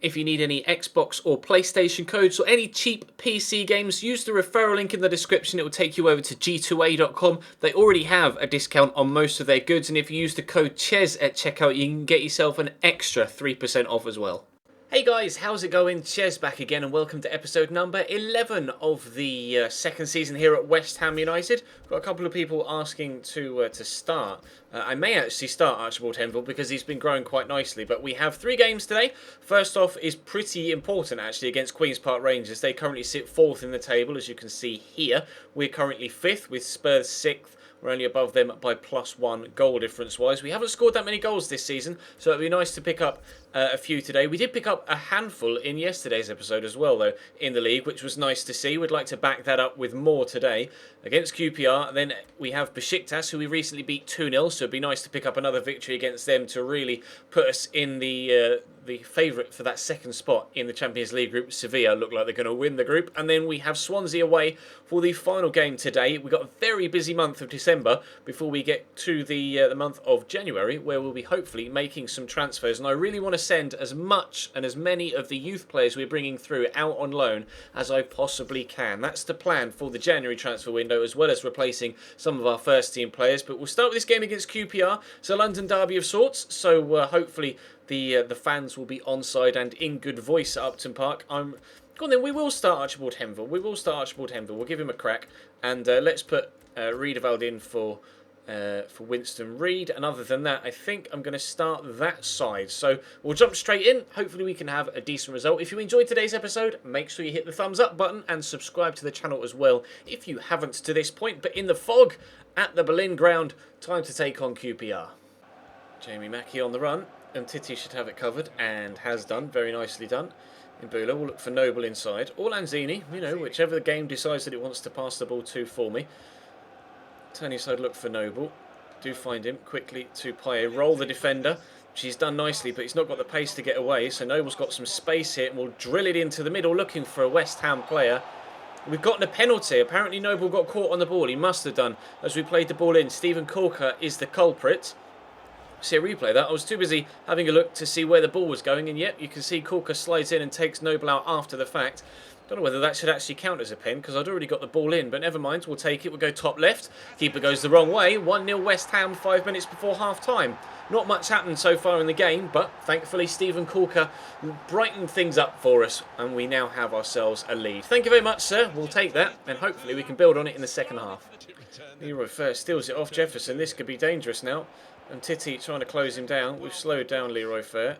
If you need any Xbox or PlayStation codes or any cheap PC games, use the referral link in the description. It will take you over to g2a.com. They already have a discount on most of their goods, and if you use the code CHES at checkout, you can get yourself an extra 3% off as well. Hey guys, how's it going? Ches back again, and welcome to episode number 11 of the second season here at West Ham United. Got a couple of people asking to start. I may actually start Archibald Henville because he's been growing quite nicely, but we have 3 games today. First off is pretty important actually against Queen's Park Rangers. They currently sit 4th in the table, as you can see here. We're currently 5th with Spurs 6th. We're only above them by +1 goal difference wise. We haven't scored that many goals this season, so it'd be nice to pick up a few today. We did pick up a handful in yesterday's episode as well, though, in the league, which was nice to see. We'd like to back that up with more today against QPR. Then we have Besiktas, who we recently beat 2-0, so it'd be nice to pick up another victory against them to really put us in the favourite for that second spot in the Champions League group. Sevilla look like they're going to win the group. And then we have Swansea away for the final game today. We've got a very busy month of December before we get to the month of January, where we'll be hopefully making some transfers. And I really want to send as much and as many of the youth players we're bringing through out on loan as I possibly can. That's the plan for the January transfer window, as well as replacing some of our first team players. But we'll start with this game against QPR. It's a London derby of sorts, so hopefully the fans will be onside and in good voice at Upton Park. Go on then, we will start Archibald Henville. We'll give him a crack. And let's put Riedewald in for Winston Reid. And other than that, I think I'm going to start that side. So we'll jump straight in. Hopefully we can have a decent result. If you enjoyed today's episode, make sure you hit the thumbs up button and subscribe to the channel as well if you haven't to this point. But in the fog at the Berlin ground, time to take on QPR. Jamie Mackie on the run. And Titi should have it covered, and has done. Very nicely done. Imbula will look for Noble inside. Or Lanzini, whichever the game decides that it wants to pass the ball to for me. Turn inside, look for Noble. Do find him quickly to play. Roll the defender, which he's done nicely, but he's not got the pace to get away. So Noble's got some space here, and will drill it into the middle, looking for a West Ham player. We've gotten a penalty. Apparently Noble got caught on the ball. He must have done, as we played the ball in. Stephen Corker is the culprit. See a replay of that. I was too busy having a look to see where the ball was going, and yet you can see Corker slides in and takes Noble out after the fact. Don't know whether that should actually count as a pen, because I'd already got the ball in, but never mind, we'll take it. We'll go top left. Keeper goes the wrong way. 1-0 West Ham 5 minutes before half-time. Not much happened so far in the game, but thankfully Stephen Corker brightened things up for us, and we now have ourselves a lead. Thank you very much, sir. We'll take that, and hopefully we can build on it in the second half. Leroy Fair steals it off Jefferson. This could be dangerous now. And Titi trying to close him down. We've slowed down Leroy Fair.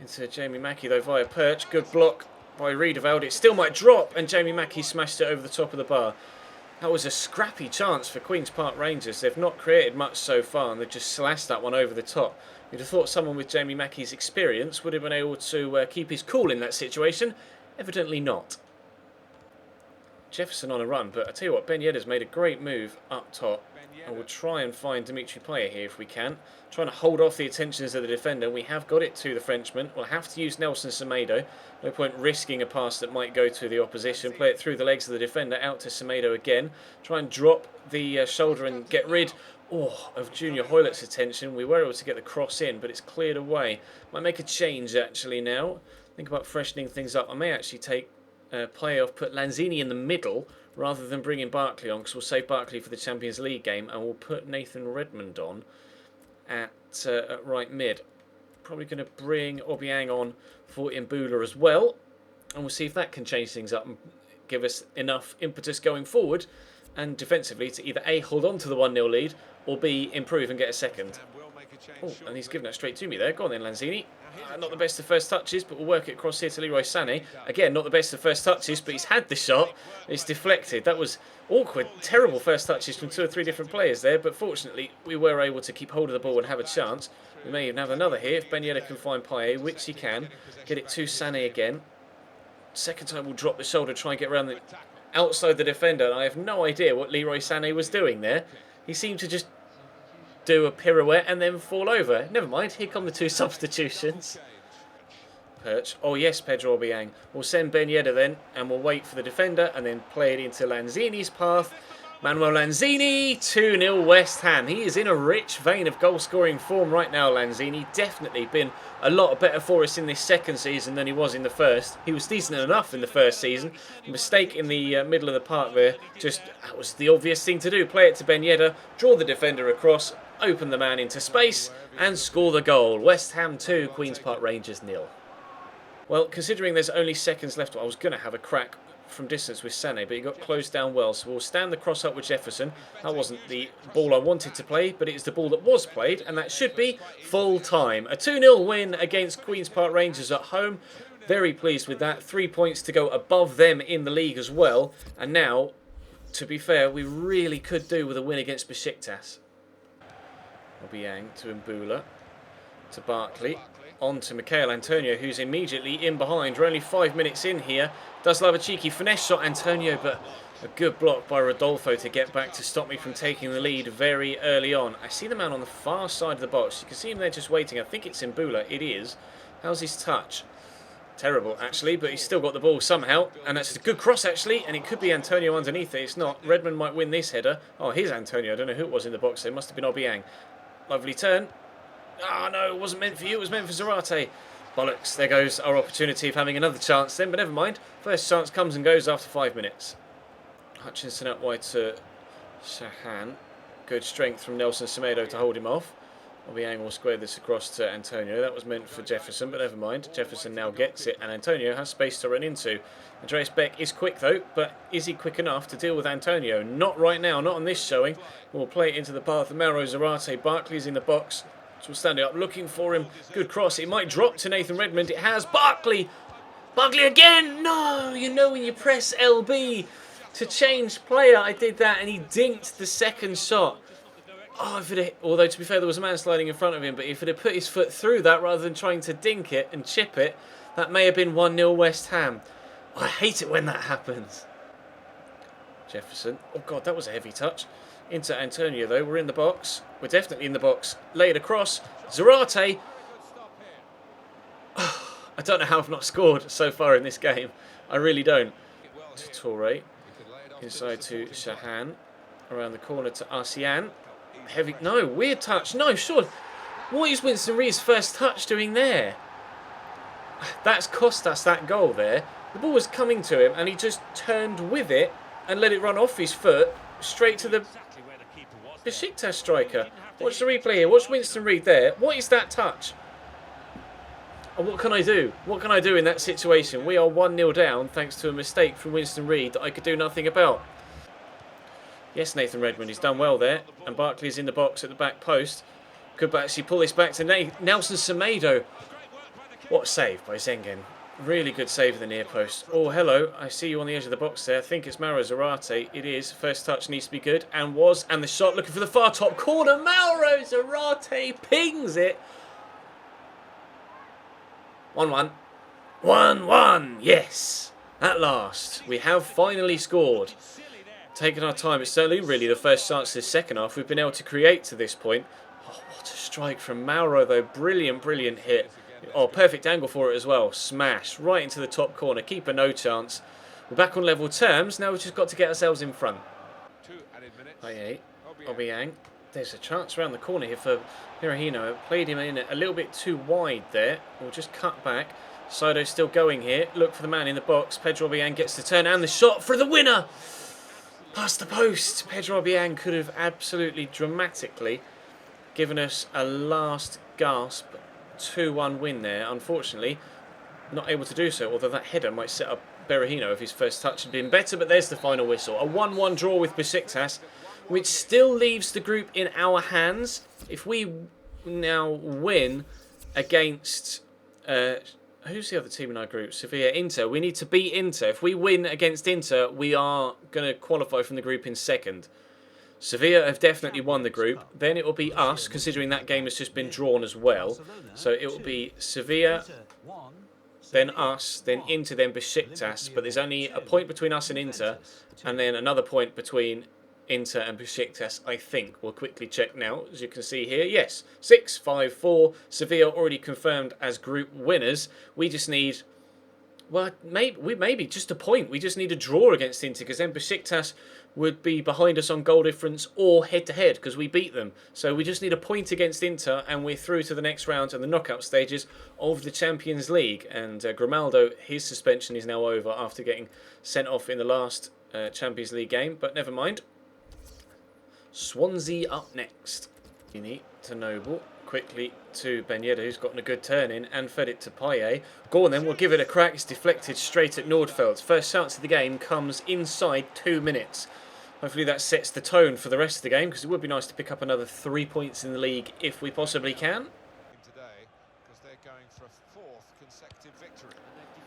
Into Jamie Mackie though via Perch. Good block by Riedewald. It still might drop, and Jamie Mackie smashed it over the top of the bar. That was a scrappy chance for Queen's Park Rangers. They've not created much so far, and they've just slashed that one over the top. You'd have thought someone with Jamie Mackie's experience would have been able to keep his cool in that situation. Evidently not. Jefferson on a run, but I tell you what, Ben Yedder's made a great move up top. And we'll try and find Dimitri Payet here if we can. Trying to hold off the attentions of the defender. We have got it to the Frenchman. We'll have to use Nelson Semedo. No point risking a pass that might go to the opposition. Play it through the legs of the defender. Out to Semedo again. Try and drop the shoulder and get rid of Junior Hoylett's attention. We were able to get the cross in, but it's cleared away. Might make a change actually now. Think about freshening things up. I may actually take play off, put Lanzini in the middle rather than bringing Barkley on, because we'll save Barkley for the Champions League game, and we'll put Nathan Redmond on at right mid. Probably going to bring Obiang on for Imbula as well, and we'll see if that can change things up and give us enough impetus going forward and defensively to either A, hold on to the 1-0 lead, or B, improve and get a second. Oh, and he's given that straight to me there. Go on then, Lanzini. Not the best of first touches, but we'll work it across here to Leroy Sané. Again, not the best of first touches, but he's had the shot. It's deflected. That was awkward, terrible first touches from 2 or 3 different players there, but fortunately we were able to keep hold of the ball and have a chance. We may even have another here if Ben Yedder can find Payet, which he can. Get it to Sané again. Second time we'll drop the shoulder, try and get around the outside the defender. And I have no idea what Leroy Sané was doing there. He seemed to just do a pirouette and then fall over. Never mind, here come the 2 substitutions. Perch. Oh yes, Pedro Obiang. We'll send Ben Yedder then, and we'll wait for the defender and then play it into Lanzini's path. Manuel Lanzini, 2-0 West Ham. He is in a rich vein of goal-scoring form right now, Lanzini. Definitely been a lot better for us in this second season than he was in the first. He was decent enough in the first season. A mistake in the middle of the park there. That was the obvious thing to do. Play it to Ben Yedder, draw the defender across, open the man into space, and score the goal. West Ham 2, Queen's Park Rangers 0. Well, considering there's only seconds left, I was going to have a crack from distance with Sané, but he got closed down well, so we'll stand the cross up with Jefferson. That wasn't the ball I wanted to play, but it's the ball that was played, and that should be full time. A 2-0 win against Queen's Park Rangers at home. Very pleased with that. 3 points to go above them in the league as well, and now, to be fair, we really could do with a win against Besiktas. Obiang to Mbula, to Barkley. On to Michael Antonio, who's immediately in behind. We're only 5 minutes in here. Does love a cheeky finesse shot, Antonio, but a good block by Rodolfo to get back to stop me from taking the lead very early on. I see the man on the far side of the box. You can see him there just waiting. I think it's Mbula. It is. How's his touch? Terrible, actually, but he's still got the ball somehow. And that's a good cross, actually, and it could be Antonio underneath it. It's not. Redmond might win this header. Oh, here's Antonio. I don't know who it was in the box. It must have been Obiang. Lovely turn. Oh, no, it wasn't meant for you. It was meant for Zarate. Bollocks. There goes our opportunity of having another chance then, but never mind. First chance comes and goes after 5 minutes. Hutchinson out wide to Shahan. Good strength from Nelson Semedo to hold him off. Obiang will square this across to Antonio. That was meant for Jefferson, but never mind. Jefferson now gets it, and Antonio has space to run into. Andreas Beck is quick, though, but is he quick enough to deal with Antonio? Not right now, not on this showing. We'll play it into the path of Mauro Zarate. Barkley's in the box. So we're standing up, looking for him. Good cross. It might drop to Nathan Redmond. It has. Barkley! Barkley again! No! You know when you press LB to change player. I did that, and he dinked the second shot. Oh, although, to be fair, there was a man sliding in front of him, but if it had put his foot through that rather than trying to dink it and chip it, that may have been 1-0 West Ham. I hate it when that happens. Jefferson. Oh, God, that was a heavy touch. Into Antonio, though. We're in the box. We're definitely in the box. Laid across. Zarate. I don't know how I've not scored so far in this game. I really don't. To Toure. Inside to Shahan. Around the corner to Arsian. Heavy. No, weird touch. No, sure. What is Winston Reid's first touch doing there? That's cost us that goal there. The ball was coming to him and he just turned with it and let it run off his foot straight to the Besiktas striker. Watch the replay here. Watch Winston Reid there. What is that touch? And what can I do? What can I do in that situation? We are 1-0 down thanks to a mistake from Winston Reid that I could do nothing about. Yes, Nathan Redmond, he's done well there. And Barkley's in the box at the back post. Could actually pull this back to Nelson Semedo. What a save by Zengen. Really good save of the near post. Oh, hello. I see you on the edge of the box there. I think it's Mauro Zarate. It is. First touch needs to be good. And was. And the shot looking for the far top corner. Mauro Zarate pings it. 1-1. 1-1. Yes. At last. We have finally scored. Taking our time. It's certainly really the first chance this second half we've been able to create to this point. Oh, what a strike from Mauro, though. Brilliant, brilliant hit. Oh, perfect angle for it as well. Smash. Right into the top corner. Keeper no chance. We're back on level terms. Now we've just got to get ourselves in front. Obiang. There's a chance around the corner here for Hirahino. Played him in a little bit too wide there. We'll just cut back. Sido's still going here. Look for the man in the box. Pedro Obiang gets the turn and the shot for the winner. Past the post. Pedro Obiang could have absolutely dramatically given us a last gasp 2-1 win there. Unfortunately, not able to do so, although that header might set up Berahino if his first touch had been better, but there's the final whistle. A 1-1 draw with Besiktas, which still leaves the group in our hands. If we now win against... who's the other team in our group? Sevilla, Inter. We need to beat Inter. If we win against Inter, we are going to qualify from the group in second. Sevilla have definitely won the group. Then it will be us, considering that game has just been drawn as well. So it will be Sevilla, then us, then Inter, then Besiktas. But there's only a point between us and Inter, and then another point between Inter and Besiktas, I think. We'll quickly check now, as you can see here. Yes, 6-5-4. Sevilla already confirmed as group winners. We just need Well, maybe just a point. We just need a draw against Inter, because then Besiktas would be behind us on goal difference or head-to-head because we beat them. So we just need a point against Inter and we're through to the next round and the knockout stages of the Champions League. And Grimaldo, his suspension is now over after getting sent off in the last Champions League game. But never mind. Swansea up next. You need to Noble. Quickly to Ben Yedder, who's gotten a good turn in and fed it to Payet. Go on then, we'll give it a crack. It's deflected straight at Nordfeldt. First chance of the game comes inside 2 minutes. Hopefully that sets the tone for the rest of the game, because it would be nice to pick up another 3 points in the league if we possibly can.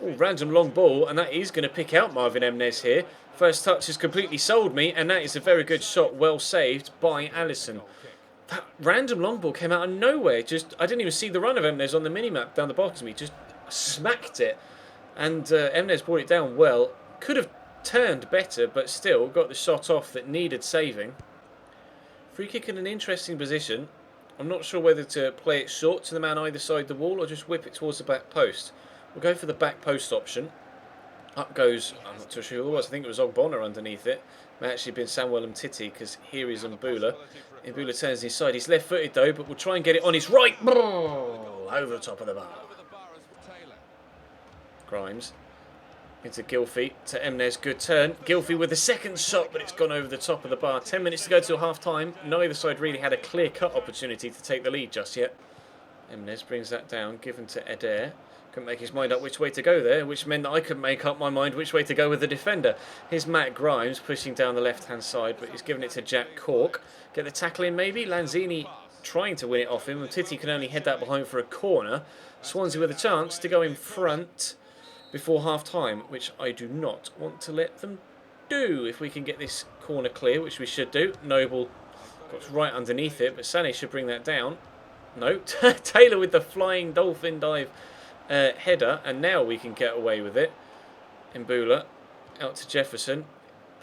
Oh, random long ball, and that is going to pick out Marvin Emnes here. First touch has completely sold me, and that is a very good shot, well saved by Alisson. That random long ball came out of nowhere. I didn't even see the run of Emnes on the minimap down the bottom. He just smacked it, and Emnes brought it down well. Could have turned better, but still got the shot off that needed saving. Free kick in an interesting position. I'm not sure whether to play it short to the man either side the wall or just whip it towards the back post. We'll go for the back post option. Up goes, I'm not too sure who it was, I think it was Ogbonna underneath it. May actually have been Samuel Umtiti, because here is Mbula. Mbula turns inside, he's left footed though, but we'll try and get it on his right. Over the top of the bar. Grimes into Gylfi to Emnes, good turn. Gylfi with the second shot, but it's gone over the top of the bar. 10 minutes to go till half time. Neither side really had a clear-cut opportunity to take the lead just yet. Emnes brings that down, given to Eder. Couldn't make his mind up which way to go there, which meant that I couldn't make up my mind which way to go with the defender. Here's Matt Grimes pushing down the left-hand side, but he's given it to Jack Cork. Get the tackle in maybe. Lanzini trying to win it off him. Titi can only head that behind for a corner. Swansea with a chance to go in front before half-time, which I do not want to let them do. If we can get this corner clear, which we should do. Noble got right underneath it, but Sané should bring that down. No, Taylor with the flying dolphin dive header, and now we can get away with it. Mbula out to Jefferson.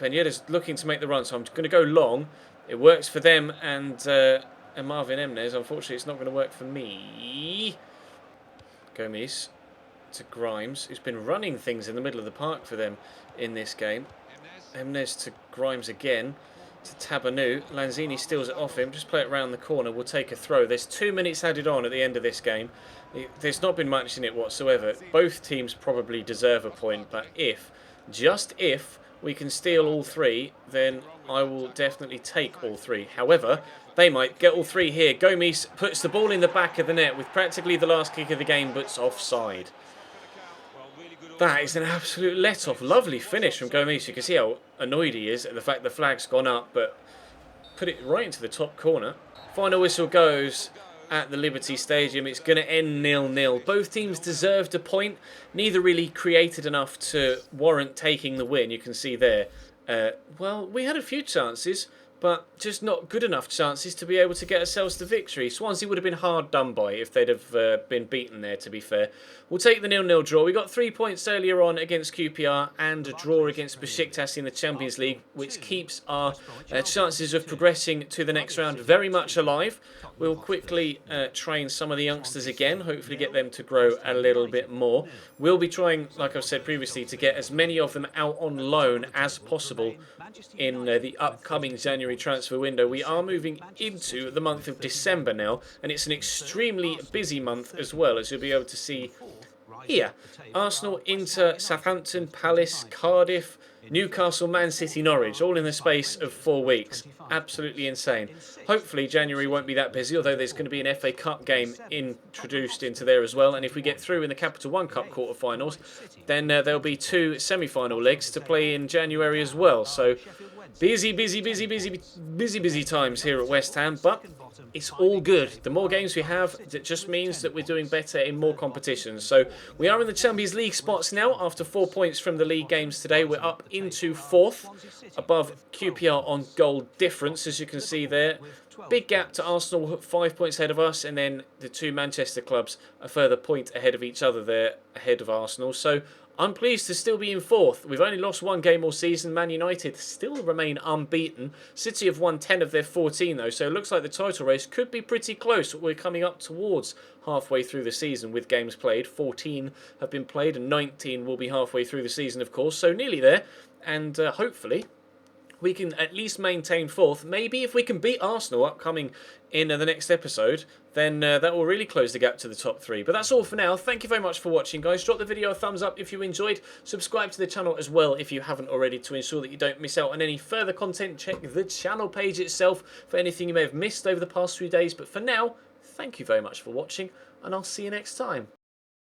Peñeda's looking to make the run, so I'm going to go long. It works for them and Marvin Emnes. Unfortunately, it's not going to work for me. Gomes to Grimes, who's been running things in the middle of the park for them in this game. Emnes to Grimes again. To Tabanu. Lanzini steals it off him. Just play it round the corner. We'll take a throw. There's 2 minutes added on at the end of this game. There's not been much in it whatsoever. Both teams probably deserve a point, but just if, we can steal all three, then I will definitely take all three. However, they might get all three here. Gomes puts the ball in the back of the net with practically the last kick of the game, but it's offside. That is an absolute let-off. Lovely finish from Gomes. You can see how annoyed he is at the fact the flag's gone up, but put it right into the top corner. Final whistle goes at the Liberty Stadium. It's going to end 0-0. Both teams deserved a point. Neither really created enough to warrant taking the win. You can see there. Well, we had a few chances, but just not good enough chances to be able to get ourselves the victory. Swansea would have been hard done by if they'd have been beaten there, to be fair. We'll take the 0-0 draw. We got 3 points earlier on against QPR and a draw against Besiktas in the Champions League, which keeps our chances of progressing to the next round very much alive. We'll quickly train some of the youngsters again, hopefully get them to grow a little bit more. We'll be trying, like I've said previously, to get as many of them out on loan as possible in the upcoming January transfer window. We are moving into the month of December now, and it's an extremely busy month as well, as you'll be able to see here. Arsenal, Inter, Southampton, Palace, Cardiff, Newcastle, Man City, Norwich, all in the space of 4 weeks. Absolutely insane. Hopefully January won't be that busy, although there's going to be an FA Cup game introduced into there as well. And if we get through in the Capital One Cup quarterfinals, then there'll be 2 semi-final legs to play in January as well. So busy times here at West Ham, but it's all good. The more games we have, it just means that we're doing better in more competitions. So we are in the Champions League spots now after 4 points from the league games today. We're up into 4th, above QPR on goal difference, as you can see there. big gap to Arsenal, 5 points ahead of us, and then the two Manchester clubs a further point ahead of each other there, ahead of Arsenal. So I'm pleased to still be in fourth. We've only lost one game all season. Man United still remain unbeaten. City have won 10 of their 14 though, so it looks like the title race could be pretty close. We're coming up towards halfway through the season with games played. 14 have been played and 19 will be halfway through the season, of course, so nearly there. And hopefully we can at least maintain fourth. Maybe if we can beat Arsenal upcoming in the next episode, then that will really close the gap to the top three. But that's all for now. Thank you very much for watching, guys. Drop the video a thumbs up if you enjoyed. Subscribe to the channel as well if you haven't already to ensure that you don't miss out on any further content. Check the channel page itself for anything you may have missed over the past few days. But for now, thank you very much for watching, and I'll see you next time.